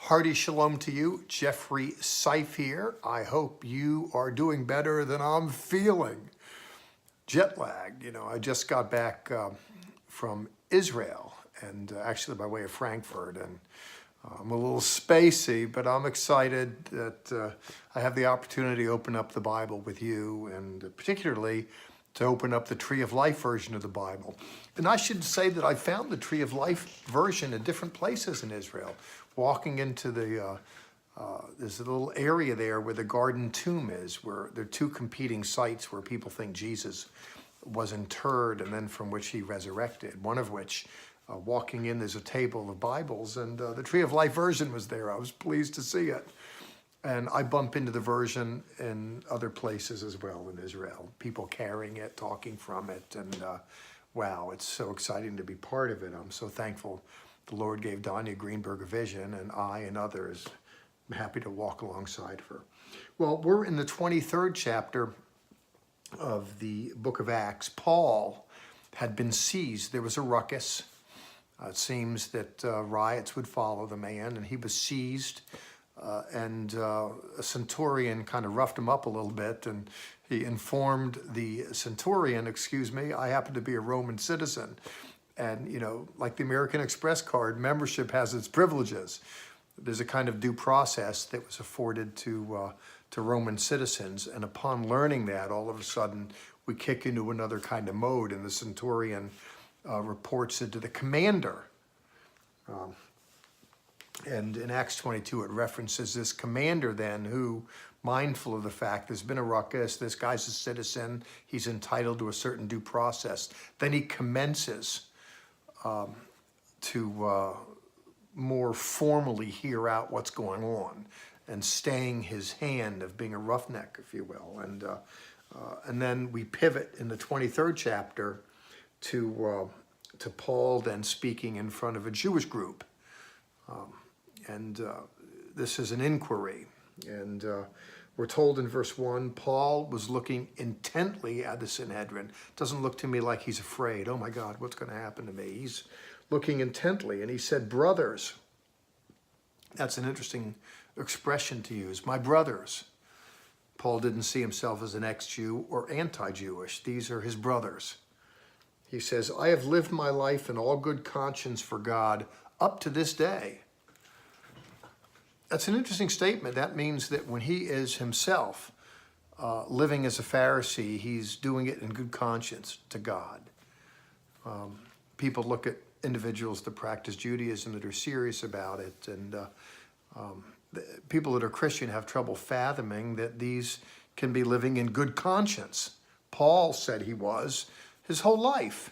Hearty shalom to you, Jeffrey Seif here. I hope you are doing better than I'm feeling. Jet lag, I just got back from Israel and actually by way of Frankfurt, and I'm a little spacey, but I'm excited that I have the opportunity to open up the Bible with you, and particularly to open up the Tree of Life version of the Bible. And I should say that I found the Tree of Life version in different places in Israel. Walking into there's a little area there where the Garden Tomb is, where there are two competing sites where people think Jesus was interred and then from which he resurrected. One of which, walking in, there's a table of Bibles, and the Tree of Life version was there. I was pleased to see it. And I bump into the version in other places as well in Israel. People carrying it, talking from it, and wow, it's so exciting to be part of it. I'm so thankful the Lord gave Danya Greenberg a vision, and I and others, I'm happy to walk alongside her. Well, we're in the 23rd chapter of the book of Acts. Paul had been seized. There was a ruckus. It seems that riots would follow the man, and he was seized. And a centurion kind of roughed him up a little bit, and he informed the centurion, excuse me, I happen to be a Roman citizen. And, like the American Express card, membership has its privileges. There's a kind of due process that was afforded to Roman citizens. And upon learning that, all of a sudden, we kick into another kind of mode, and the centurion reports it to the commander. And in Acts 22, it references this commander then who, mindful of the fact there's been a ruckus, this guy's a citizen, he's entitled to a certain due process, then he commences to more formally hear out what's going on and staying his hand of being a roughneck, if you will. And then we pivot in the 23rd chapter to Paul then speaking in front of a Jewish group. This is an inquiry, and we're told in verse 1, Paul was looking intently at the Sanhedrin. Doesn't look to me like he's afraid. Oh my God, what's going to happen to me? He's looking intently, and he said, brothers. That's an interesting expression to use, my brothers. Paul didn't see himself as an ex-Jew or anti-Jewish. These are his brothers. He says, I have lived my life in all good conscience for God up to this day. That's an interesting statement. That means that when he is himself living as a Pharisee, he's doing it in good conscience to God. People look at individuals that practice Judaism that are serious about it, and people that are Christian have trouble fathoming that these can be living in good conscience. Paul said he was his whole life.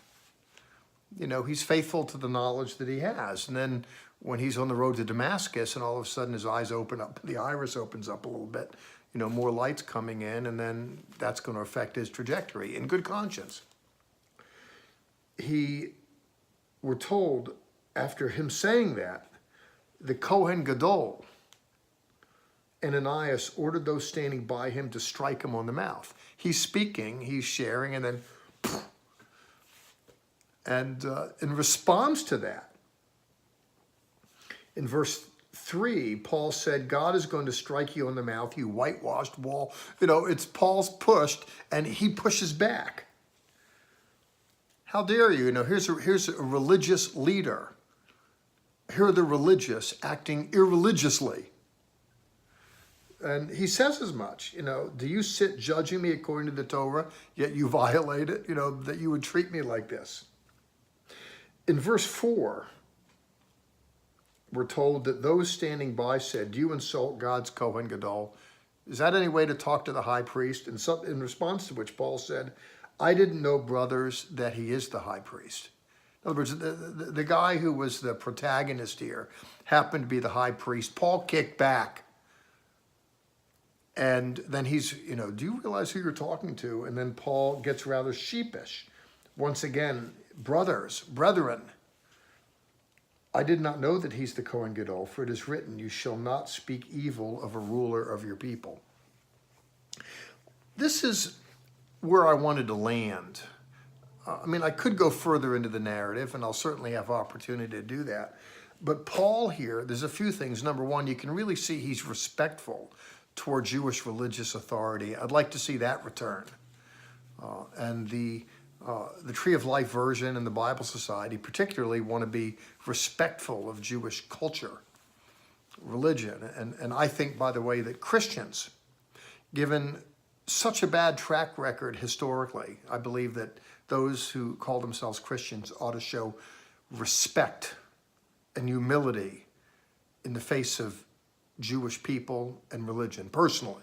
He's faithful to the knowledge that he has. And then when he's on the road to Damascus and all of a sudden his eyes open up, the iris opens up a little bit, more light's coming in, and then that's going to affect his trajectory in good conscience. We're told after him saying that, the Kohen Gadol, Ananias, ordered those standing by him to strike him on the mouth. He's speaking, he's sharing, and then in response to that, in verse 3, Paul said, God is going to strike you on the mouth, you whitewashed wall. It's Paul's pushed, and he pushes back. How dare you? Here's a religious leader. Here are the religious acting irreligiously. And he says as much, do you sit judging me according to the Torah, yet you violate it, that you would treat me like this? In verse 4, we're told that those standing by said, do you insult God's Kohen Gadol? Is that any way to talk to the high priest? And in response to which Paul said, I didn't know, brothers, that he is the high priest. In other words, the guy who was the protagonist here happened to be the high priest. Paul kicked back. And then he's, do you realize who you're talking to? And then Paul gets rather sheepish. Once again, brothers, brethren, I did not know that he's the Kohen Gadol, for it is written, you shall not speak evil of a ruler of your people. This is where I wanted to land. I could go further into the narrative, and I'll certainly have opportunity to do that. But Paul here, there's a few things. Number one, you can really see he's respectful toward Jewish religious authority. I'd like to see that return. And the Tree of Life version and the Bible Society particularly want to be respectful of Jewish culture, religion. And I think, by the way, that Christians, given such a bad track record historically, I believe that those who call themselves Christians ought to show respect and humility in the face of Jewish people and religion. Personally,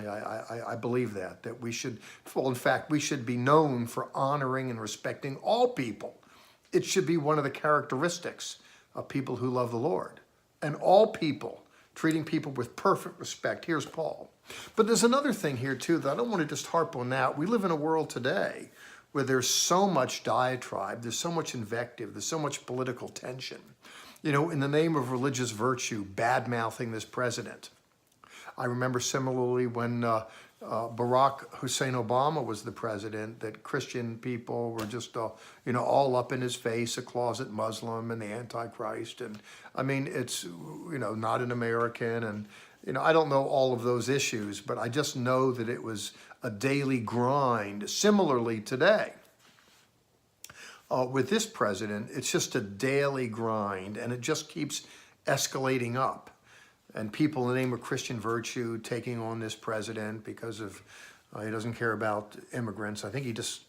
I believe that we should, well, in fact, we should be known for honoring and respecting all people. It should be one of the characteristics of people who love the Lord. And all people, treating people with perfect respect. Here's Paul. But there's another thing here, too, that I don't want to just harp on that. We live in a world today where there's so much diatribe, there's so much invective, there's so much political tension. You know, in the name of religious virtue, bad-mouthing this president. I remember similarly when Barack Hussein Obama was the president, that Christian people were just, all up in his face, a closet Muslim and the Antichrist. And I mean, it's, not an American. And, I don't know all of those issues, but I just know that it was a daily grind. Similarly today, with this president, it's just a daily grind, and it just keeps escalating up. And people in the name of Christian virtue taking on this president because of he doesn't care about immigrants. I think he just,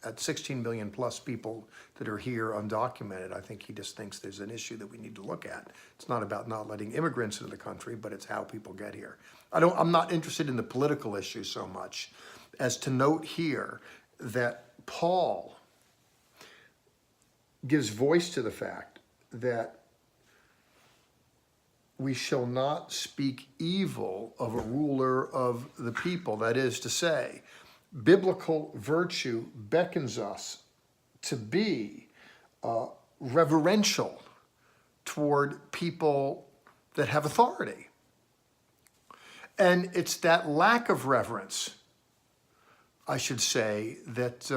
at 16 million plus people that are here undocumented, I think he just thinks there's an issue that we need to look at. It's not about not letting immigrants into the country, but it's how people get here. I'm not interested in the political issue so much as to note here that Paul gives voice to the fact that we shall not speak evil of a ruler of the people. That is to say, biblical virtue beckons us to be reverential toward people that have authority. And it's that lack of reverence, I should say, that,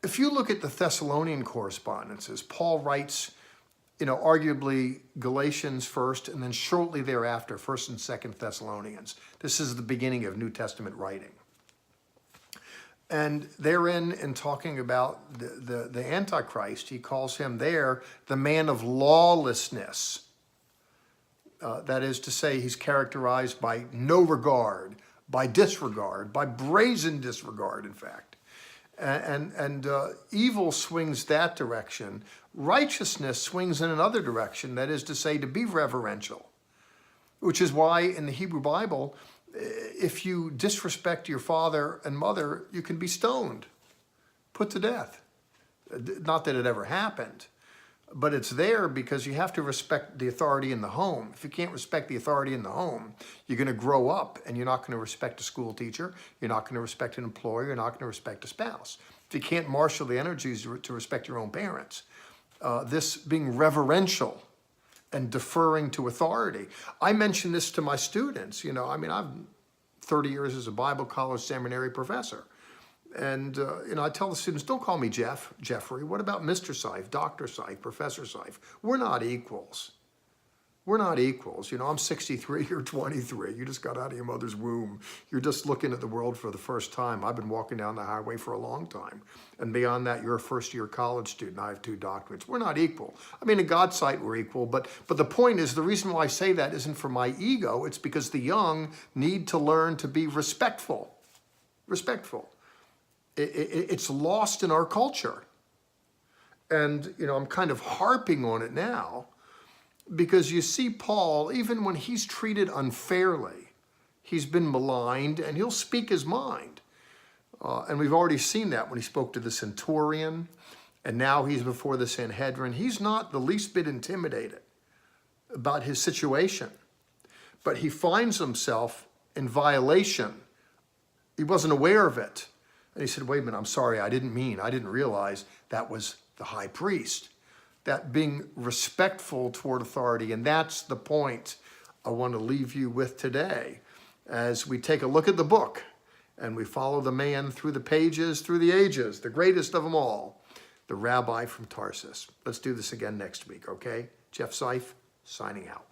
if you look at the Thessalonian correspondences, Paul writes, arguably Galatians first, and then shortly thereafter, 1st and 2nd Thessalonians. This is the beginning of New Testament writing. And therein, in talking about the Antichrist, he calls him there the man of lawlessness. That is to say, he's characterized by no regard, by disregard, by brazen disregard, in fact. And evil swings that direction. Righteousness swings in another direction, that is to say, to be reverential, which is why in the Hebrew Bible, if you disrespect your father and mother, you can be stoned, put to death. Not that it ever happened, but it's there because you have to respect the authority in the home. If you can't respect the authority in the home, you're going to grow up and you're not going to respect a school teacher, you're not going to respect an employer, you're not going to respect a spouse. If you can't marshal the energies to respect your own parents, this being reverential and deferring to authority. I mention this to my students. I've 30 years as a Bible college seminary professor. And, I tell the students, don't call me Jeffrey. What about Mr. Seif, Dr. Seif, Professor Seif? We're not equals. We're not equals. I'm 63, you're 23. You just got out of your mother's womb. You're just looking at the world for the first time. I've been walking down the highway for a long time. And beyond that, you're a first-year college student. I have 2 doctorates. We're not equal. In God's sight, we're equal. But the point is, the reason why I say that isn't for my ego. It's because the young need to learn to be respectful. Respectful. It's lost in our culture. And, I'm kind of harping on it now because you see Paul, even when he's treated unfairly, he's been maligned and he'll speak his mind. And we've already seen that when he spoke to the centurion, and now he's before the Sanhedrin. He's not the least bit intimidated about his situation, but he finds himself in violation. He wasn't aware of it. And he said, wait a minute, I'm sorry, I didn't realize that was the high priest. That being respectful toward authority, and that's the point I want to leave you with today as we take a look at the book and we follow the man through the pages, through the ages, the greatest of them all, the rabbi from Tarsus. Let's do this again next week, okay? Jeff Seif, signing out.